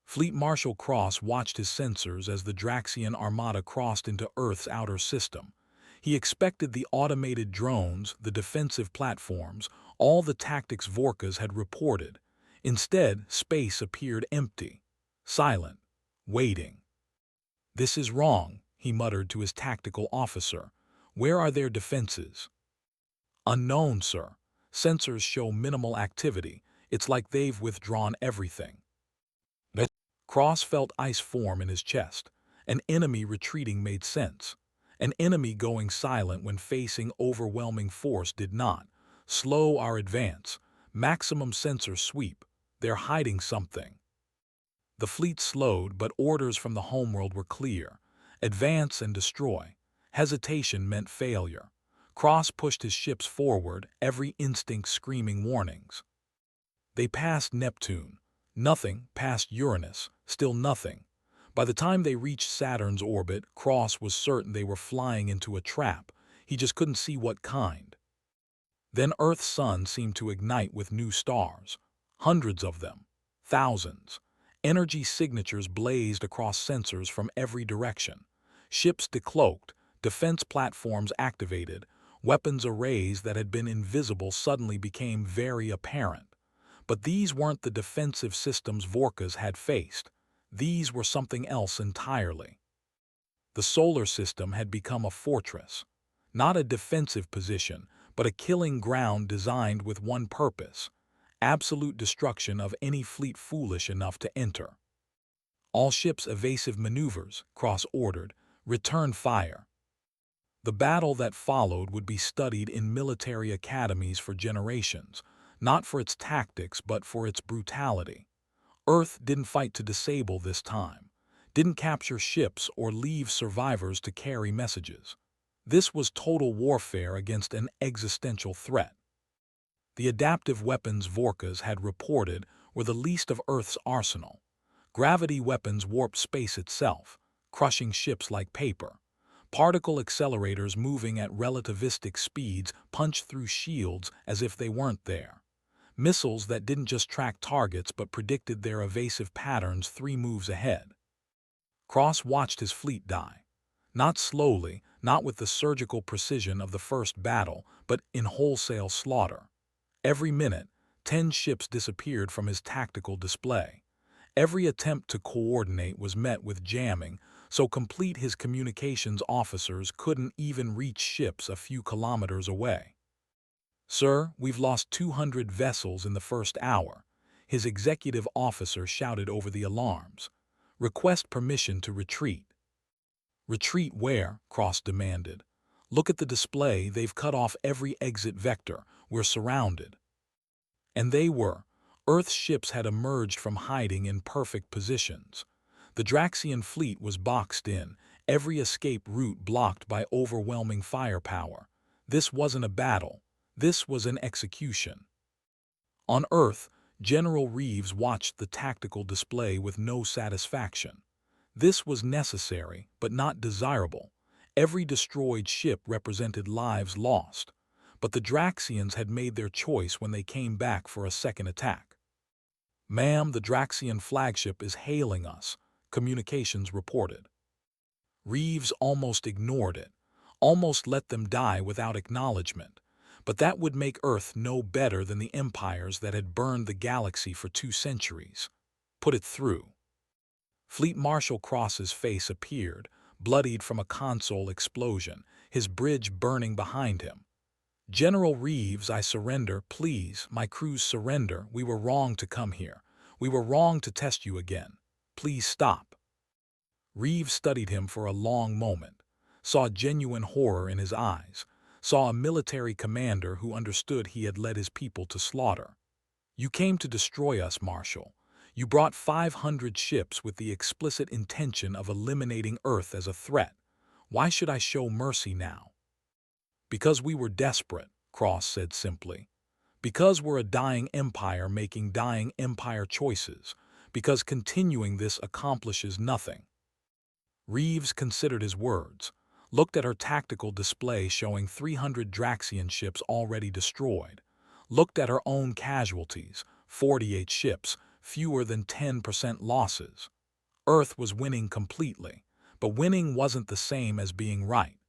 Fleet Marshal Cross watched his sensors as the Draxian armada crossed into Earth's outer system. He expected the automated drones, the defensive platforms, all the tactics Vorkas had reported. Instead, space appeared empty, silent, waiting. "This is wrong," he muttered to his tactical officer. "Where are their defenses?" "Unknown, sir. Sensors show minimal activity. It's like they've withdrawn everything." Cross felt ice form in his chest. An enemy retreating made sense. An enemy going silent when facing overwhelming force did not. Slow our advance. Maximum sensor sweep. They're hiding something. The fleet slowed, but orders from the homeworld were clear. Advance and destroy. Hesitation meant failure. Cross pushed his ships forward, every instinct screaming warnings. They passed Neptune. Nothing, past Uranus, still nothing. By the time they reached Saturn's orbit, Cross was certain they were flying into a trap. He just couldn't see what kind. Then Earth's sun seemed to ignite with new stars. Hundreds of them. Thousands. Energy signatures blazed across sensors from every direction. Ships decloaked, defense platforms activated, weapons arrays that had been invisible suddenly became very apparent. But these weren't the defensive systems Vorkas had faced. These were something else entirely. The solar system had become a fortress. Not a defensive position, but a killing ground designed with one purpose: absolute destruction of any fleet foolish enough to enter. "All ships evasive maneuvers," Cross ordered. "Return fire." The battle that followed would be studied in military academies for generations, not for its tactics but for its brutality. Earth didn't fight to disable this time, didn't capture ships or leave survivors to carry messages. This was total warfare against an existential threat. The adaptive weapons Vorkas had reported were the least of Earth's arsenal. Gravity weapons warped space itself, crushing ships like paper. Particle accelerators moving at relativistic speeds punched through shields as if they weren't there. Missiles that didn't just track targets but predicted their evasive patterns 3 moves ahead. Cross watched his fleet die. Not slowly, not with the surgical precision of the first battle, but in wholesale slaughter. Every minute, 10 ships disappeared from his tactical display. Every attempt to coordinate was met with jamming, so complete his communications officers couldn't even reach ships a few kilometers away. "Sir, we've lost 200 vessels in the first hour," his executive officer shouted over the alarms. "Request permission to retreat." "Retreat where?" Cross demanded. "Look at the display, they've cut off every exit vector. We're surrounded." And they were. Earth's ships had emerged from hiding in perfect positions. The Draxian fleet was boxed in, every escape route blocked by overwhelming firepower. This wasn't a battle. This was an execution. On Earth, General Reeves watched the tactical display with no satisfaction. This was necessary, but not desirable. Every destroyed ship represented lives lost. But the Draxians had made their choice when they came back for a second attack. "Ma'am, the Draxian flagship is hailing us," communications reported. Reeves almost ignored it, almost let them die without acknowledgement. But that would make Earth no better than the empires that had burned the galaxy for 2 centuries. Put it through. Fleet Marshal Cross's face appeared, bloodied from a console explosion, his bridge burning behind him. "General Reeves, I surrender, please. My crews surrender. We were wrong to come here. We were wrong to test you again. Please stop." Reeves studied him for a long moment, saw genuine horror in his eyes, saw a military commander who understood he had led his people to slaughter. "You came to destroy us, Marshal. You brought 500 ships with the explicit intention of eliminating Earth as a threat. Why should I show mercy now?" "Because we were desperate," Cross said simply. "Because we're a dying empire making dying empire choices. Because continuing this accomplishes nothing." Reeves considered his words, looked at her tactical display showing 300 Draxian ships already destroyed, looked at her own casualties, 48 ships, fewer than 10% losses. Earth was winning completely, but winning wasn't the same as being right.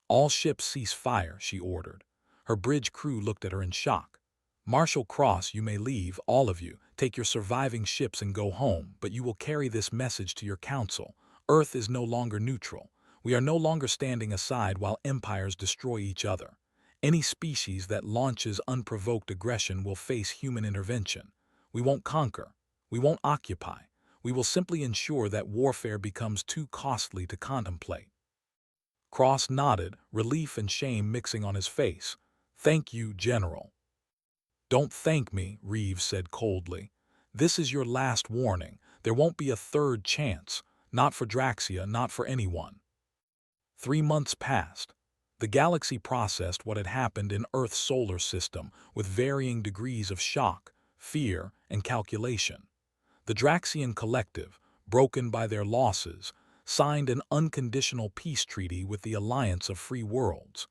"All ships cease fire," she ordered. Her bridge crew looked at her in shock. "Marshal Cross, you may leave, all of you, take your surviving ships and go home, but you will carry this message to your council. Earth is no longer neutral. We are no longer standing aside while empires destroy each other. Any species that launches unprovoked aggression will face human intervention. We won't conquer. We won't occupy. We will simply ensure that warfare becomes too costly to contemplate." Cross nodded, relief and shame mixing on his face. "Thank you, General." "Don't thank me," Reeves said coldly. "This is your last warning. There won't be a third chance. Not for Draxia, not for anyone." 3 months passed. The galaxy processed what had happened in Earth's solar system with varying degrees of shock, fear, and calculation. The Draxian Collective, broken by their losses, signed an unconditional peace treaty with the Alliance of Free Worlds.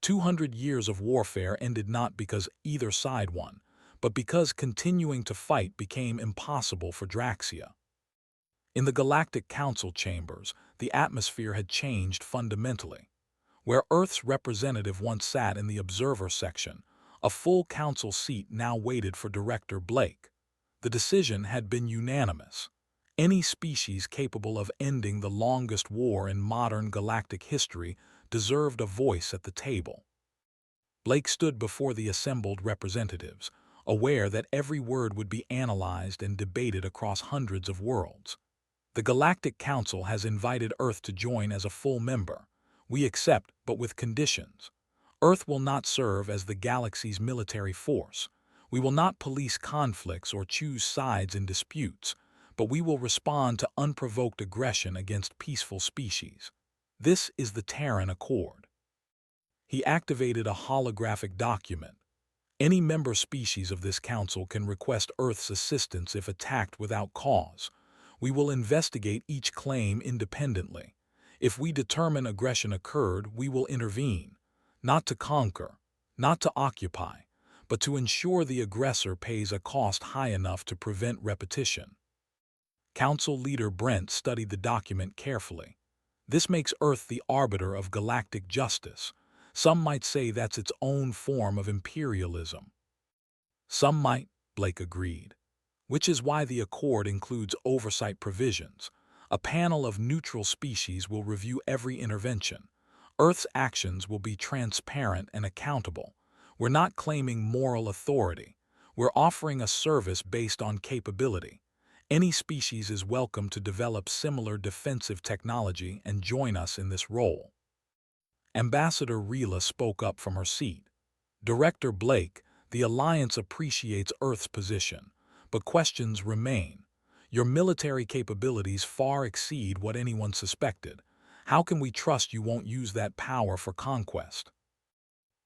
200 years of warfare ended not because either side won, but because continuing to fight became impossible for Draxia. In the Galactic Council chambers, the atmosphere had changed fundamentally. Where Earth's representative once sat in the observer section, a full council seat now waited for Director Blake. The decision had been unanimous. Any species capable of ending the longest war in modern galactic history deserved a voice at the table. Blake stood before the assembled representatives, aware that every word would be analyzed and debated across hundreds of worlds. "The Galactic Council has invited Earth to join as a full member. We accept, but with conditions. Earth will not serve as the galaxy's military force. We will not police conflicts or choose sides in disputes, but we will respond to unprovoked aggression against peaceful species. This is the Terran Accord." He activated a holographic document. "Any member species of this council can request Earth's assistance if attacked without cause. We will investigate each claim independently. If we determine aggression occurred, we will intervene, not to conquer, not to occupy, but to ensure the aggressor pays a cost high enough to prevent repetition." Council leader Brent studied the document carefully. "This makes Earth the arbiter of galactic justice. Some might say that's its own form of imperialism." "Some might," Blake agreed. "Which is why the Accord includes oversight provisions. A panel of neutral species will review every intervention. Earth's actions will be transparent and accountable. We're not claiming moral authority. We're offering a service based on capability. Any species is welcome to develop similar defensive technology and join us in this role." Ambassador Rila spoke up from her seat. "Director Blake, the Alliance appreciates Earth's position, but questions remain. Your military capabilities far exceed what anyone suspected. How can we trust you won't use that power for conquest?"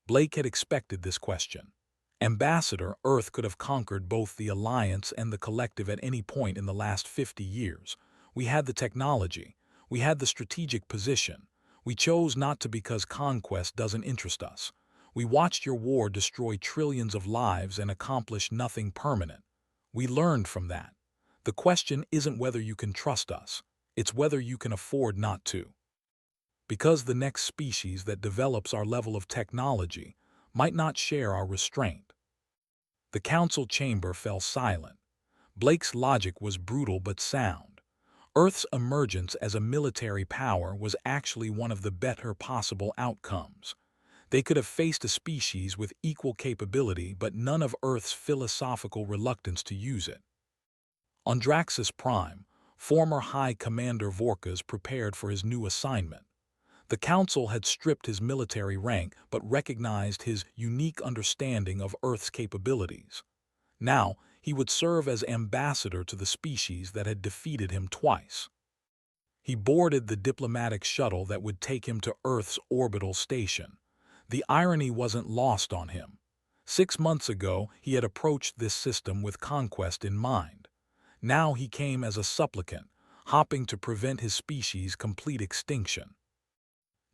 Blake had expected this question. Ambassador, Earth could have conquered both the Alliance and the Collective at any point in the last 50 years. We had the technology. We had the strategic position. We chose not to because conquest doesn't interest us. We watched your war destroy trillions of lives and accomplish nothing permanent. We learned from that. The question isn't whether you can trust us. It's whether you can afford not to. Because the next species that develops our level of technology might not share our restraint." The council chamber fell silent. Blake's logic was brutal but sound. Earth's emergence as a military power was actually one of the better possible outcomes. They could have faced a species with equal capability but none of Earth's philosophical reluctance to use it. On Draxus Prime, former High Commander Vorkas prepared for his new assignment. The council had stripped his military rank but recognized his unique understanding of Earth's capabilities. Now, he would serve as ambassador to the species that had defeated him twice. He boarded the diplomatic shuttle that would take him to Earth's orbital station. The irony wasn't lost on him. 6 months ago, he had approached this system with conquest in mind. Now he came as a supplicant, hoping to prevent his species' complete extinction.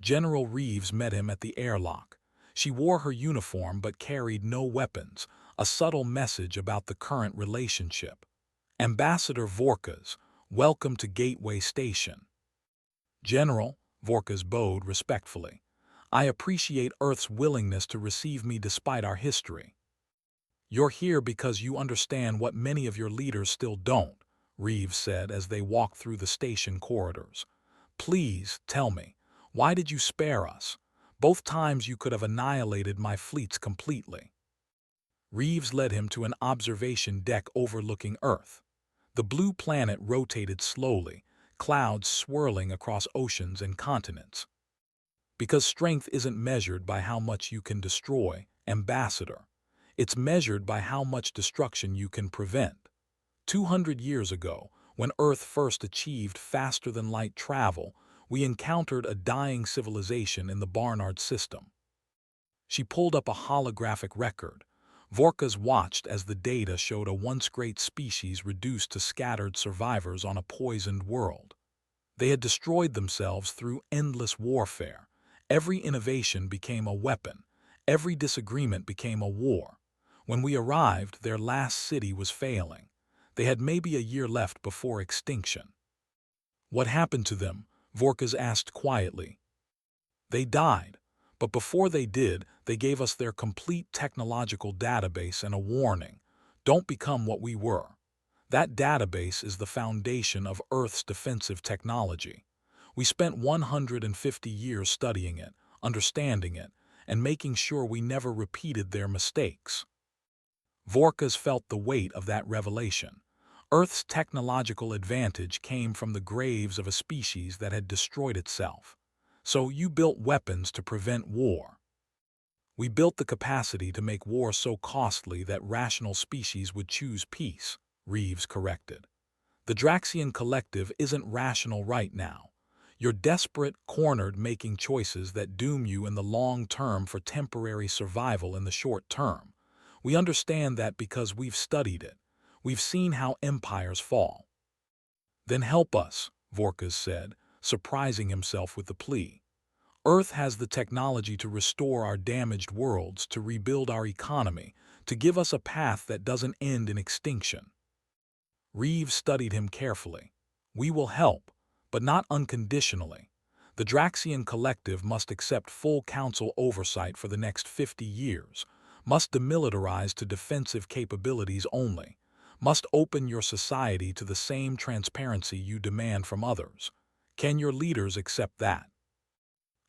General Reeves met him at the airlock. She wore her uniform but carried no weapons, a subtle message about the current relationship. Ambassador Vorkas, welcome to Gateway Station. General, Vorkas bowed respectfully. I appreciate Earth's willingness to receive me despite our history. You're here because you understand what many of your leaders still don't, Reeves said as they walked through the station corridors. Please, tell me, why did you spare us? Both times you could have annihilated my fleets completely. Reeves led him to an observation deck overlooking Earth. The blue planet rotated slowly, clouds swirling across oceans and continents. Because strength isn't measured by how much you can destroy, Ambassador. It's measured by how much destruction you can prevent. 200 years ago, when Earth first achieved faster-than-light travel, we encountered a dying civilization in the Barnard system. She pulled up a holographic record. Vorkas watched as the data showed a once great species reduced to scattered survivors on a poisoned world. They had destroyed themselves through endless warfare. Every innovation became a weapon. Every disagreement became a war. When we arrived, their last city was failing. They had maybe a year left before extinction. What happened to them? Vorkas asked quietly. They died, but before they did, they gave us their complete technological database and a warning. Don't become what we were. That database is the foundation of Earth's defensive technology. We spent 150 years studying it, understanding it, and making sure we never repeated their mistakes. Vorkas felt the weight of that revelation. Earth's technological advantage came from the graves of a species that had destroyed itself. So you built weapons to prevent war. We built the capacity to make war so costly that rational species would choose peace, Reeves corrected. The Draxian Collective isn't rational right now. You're desperate, cornered, making choices that doom you in the long term for temporary survival in the short term. We understand that because we've studied it. We've seen how empires fall. Then help us, Vorkas said, surprising himself with the plea. Earth has the technology to restore our damaged worlds, to rebuild our economy, to give us a path that doesn't end in extinction. Reeves studied him carefully. We will help, but not unconditionally. The Draxian Collective must accept full council oversight for the next 50 years, must demilitarize to defensive capabilities only, must open your society to the same transparency you demand from others. Can your leaders accept that?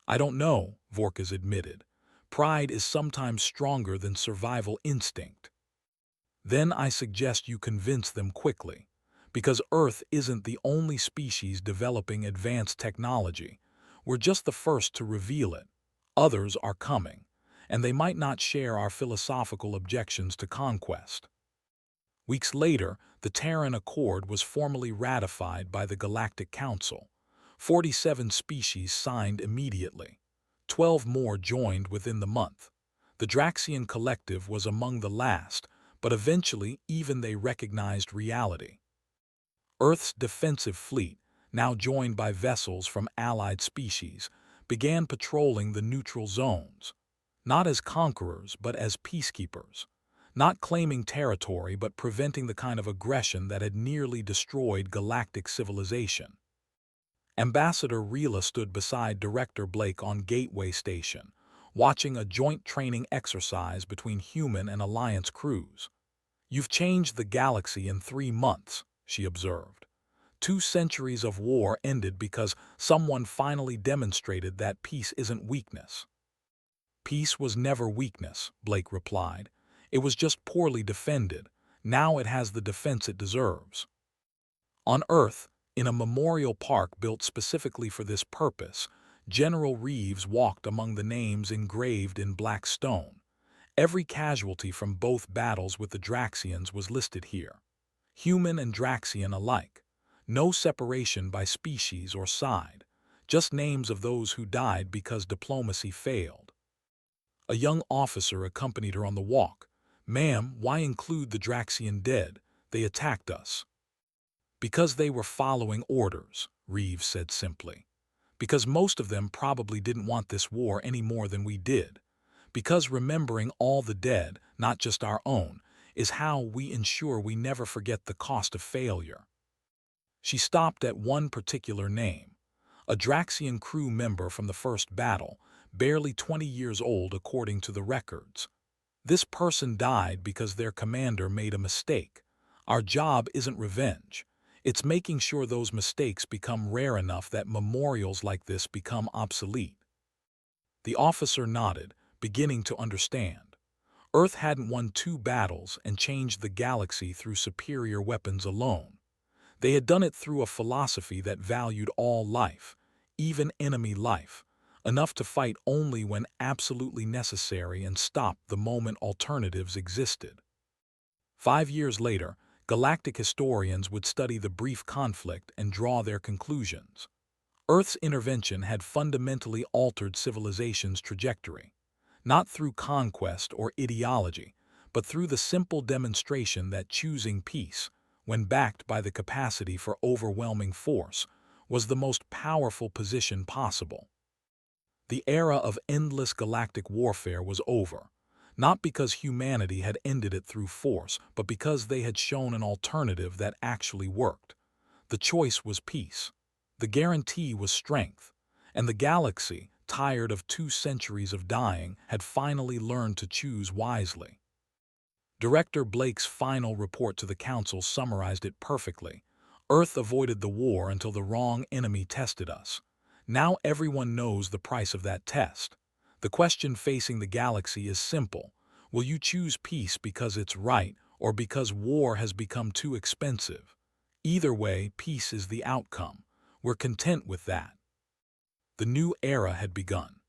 I don't know, Vorkas admitted. Pride is sometimes stronger than survival instinct. Then I suggest you convince them quickly, because Earth isn't the only species developing advanced technology. We're just the first to reveal it. Others are coming, and they might not share our philosophical objections to conquest. Weeks later, the Terran Accord was formally ratified by the Galactic Council. 47 species signed immediately. 12 more joined within the month. The Draxian Collective was among the last, but eventually even they recognized reality. Earth's defensive fleet, now joined by vessels from allied species, began patrolling the neutral zones, not as conquerors but as peacekeepers, not claiming territory but preventing the kind of aggression that had nearly destroyed galactic civilization. Ambassador Rila stood beside Director Blake on Gateway Station, watching a joint training exercise between human and Alliance crews. You've changed the galaxy in 3 months, she observed. 2 centuries of war ended because someone finally demonstrated that peace isn't weakness. Peace was never weakness, Blake replied. It was just poorly defended. Now it has the defense it deserves. On Earth, in a memorial park built specifically for this purpose, General Reeves walked among the names engraved in black stone. Every casualty from both battles with the Draxians was listed here. Human and Draxian alike. No separation by species or side. Just names of those who died because diplomacy failed. A young officer accompanied her on the walk. "Ma'am, why include the Draxian dead? They attacked us." "Because they were following orders," Reeves said simply. "Because most of them probably didn't want this war any more than we did. Because remembering all the dead, not just our own, is how we ensure we never forget the cost of failure." She stopped at one particular name. A Draxian crew member from the first battle, barely 20 years old according to the records. "This person died because their commander made a mistake. Our job isn't revenge. It's making sure those mistakes become rare enough that memorials like this become obsolete." The officer nodded, beginning to understand. Earth hadn't won 2 battles and changed the galaxy through superior weapons alone. They had done it through a philosophy that valued all life, even enemy life, enough to fight only when absolutely necessary and stop the moment alternatives existed. 5 years later, galactic historians would study the brief conflict and draw their conclusions. Earth's intervention had fundamentally altered civilization's trajectory, not through conquest or ideology, but through the simple demonstration that choosing peace, when backed by the capacity for overwhelming force, was the most powerful position possible. The era of endless galactic warfare was over, not because humanity had ended it through force, but because they had shown an alternative that actually worked. The choice was peace. The guarantee was strength. And the galaxy, tired of 2 centuries of dying, had finally learned to choose wisely. Director Blake's final report to the Council summarized it perfectly. "Earth avoided the war until the wrong enemy tested us. Now everyone knows the price of that test. The question facing the galaxy is simple. Will you choose peace because it's right, or because war has become too expensive? Either way, peace is the outcome. We're content with that." The new era had begun.